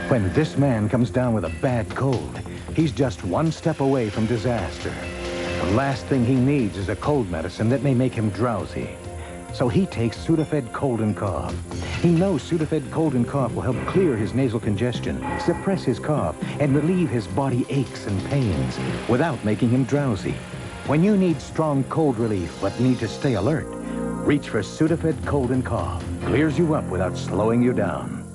When this man comes down with a bad cold, he's just one step away from disaster. The last thing he needs is a cold medicine that may make him drowsy. So he takes Sudafed Cold and Cough. He knows Sudafed Cold and Cough will help clear his nasal congestion, suppress his cough, and relieve his body aches and pains without making him drowsy. When you need strong cold relief but need to stay alert, reach for Sudafed Cold and Cough. Clears you up without slowing you down.